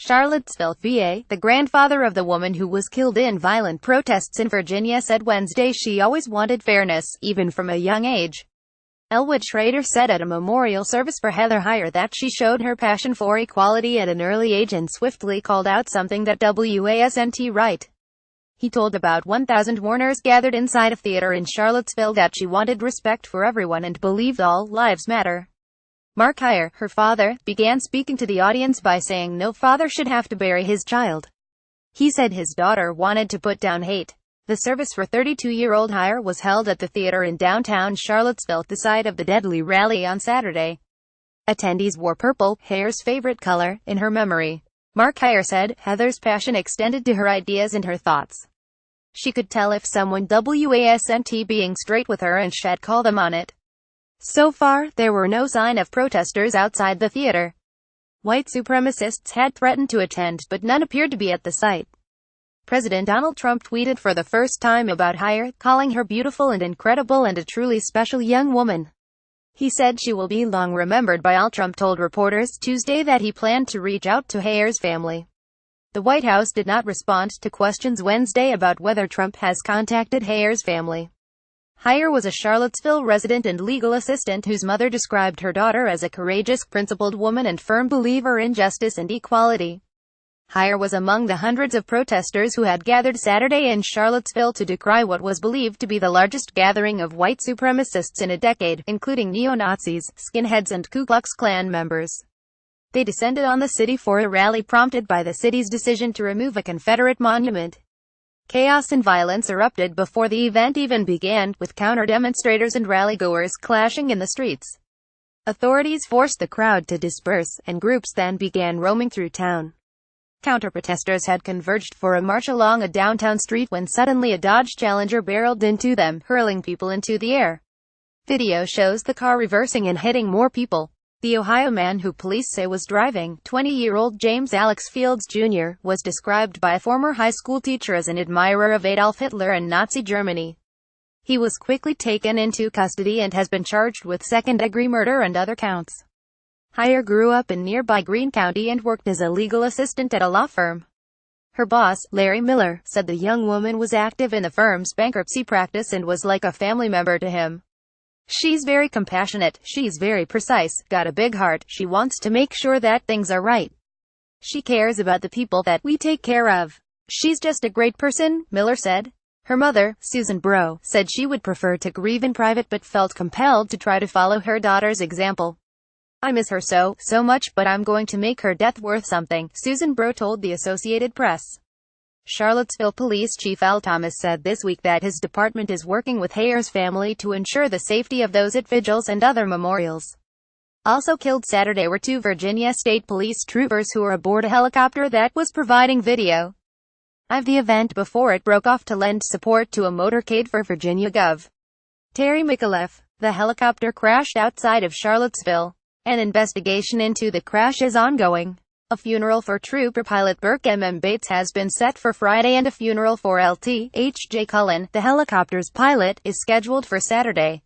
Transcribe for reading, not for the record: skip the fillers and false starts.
Charlottesville, VA, the grandfather of the woman who was killed in violent protests in Virginia said Wednesday she always wanted fairness, even from a young age. Elwood Schrader said at a memorial service for Heather Heyer that she showed her passion for equality at an early age and swiftly called out something that wasn't right. He told about 1,000 mourners gathered inside a theater in Charlottesville that she wanted respect for everyone and believed all lives matter. Mark Heyer, her father, began speaking to the audience by saying no father should have to bury his child. He said his daughter wanted to put down hate. The service for 32-year-old Heyer was held at the theater in downtown Charlottesville, the site of the deadly rally on Saturday. Attendees wore purple, Heyer's favorite color, in her memory. Mark Heyer said, Heather's passion extended to her ideas and her thoughts. She could tell if someone wasn't being straight with her and she'd call them on it. So far, there were no sign of protesters outside the theater. White supremacists had threatened to attend, but none appeared to be at the site. President Donald Trump tweeted for the first time about Heyer, calling her beautiful and incredible and a truly special young woman. He said she will be long remembered by all. Trump told reporters Tuesday that he planned to reach out to Heyer's family. The White House did not respond to questions Wednesday about whether Trump has contacted Heyer's family. Heyer was a Charlottesville resident and legal assistant whose mother described her daughter as a courageous, principled woman and firm believer in justice and equality. Heyer was among the hundreds of protesters who had gathered Saturday in Charlottesville to decry what was believed to be the largest gathering of white supremacists in a decade, including neo-Nazis, skinheads and Ku Klux Klan members. They descended on the city for a rally prompted by the city's decision to remove a Confederate monument. Chaos and violence erupted before the event even began, with counter-demonstrators and rally-goers clashing in the streets. Authorities forced the crowd to disperse, and groups then began roaming through town. Counter-protesters had converged for a march along a downtown street when suddenly a Dodge Challenger barreled into them, hurling people into the air. Video shows the car reversing and hitting more people. The Ohio man who police say was driving, 20-year-old James Alex Fields Jr., was described by a former high school teacher as an admirer of Adolf Hitler and Nazi Germany. He was quickly taken into custody and has been charged with second-degree murder and other counts. Heyer grew up in nearby Greene County and worked as a legal assistant at a law firm. Her boss, Larry Miller, said the young woman was active in the firm's bankruptcy practice and was like a family member to him. She's very compassionate, she's very precise, got a big heart, she wants to make sure that things are right. She cares about the people that we take care of. She's just a great person, Miller said. Her mother, Susan Bro, said she would prefer to grieve in private but felt compelled to try to follow her daughter's example. I miss her so much, but I'm going to make her death worth something, Susan Bro told the Associated Press. Charlottesville Police Chief Al Thomas said this week that his department is working with Heyer's family to ensure the safety of those at vigils and other memorials. Also killed Saturday were 2 Virginia State Police troopers who were aboard a helicopter that was providing video of the event before it broke off to lend support to a motorcade for Virginia Gov. Terry McAuliffe. The helicopter crashed outside of Charlottesville. An investigation into the crash is ongoing. A funeral for Trooper pilot Burke M. Bates has been set for Friday and a funeral for Lt. H. J. Cullen, the helicopter's pilot, is scheduled for Saturday.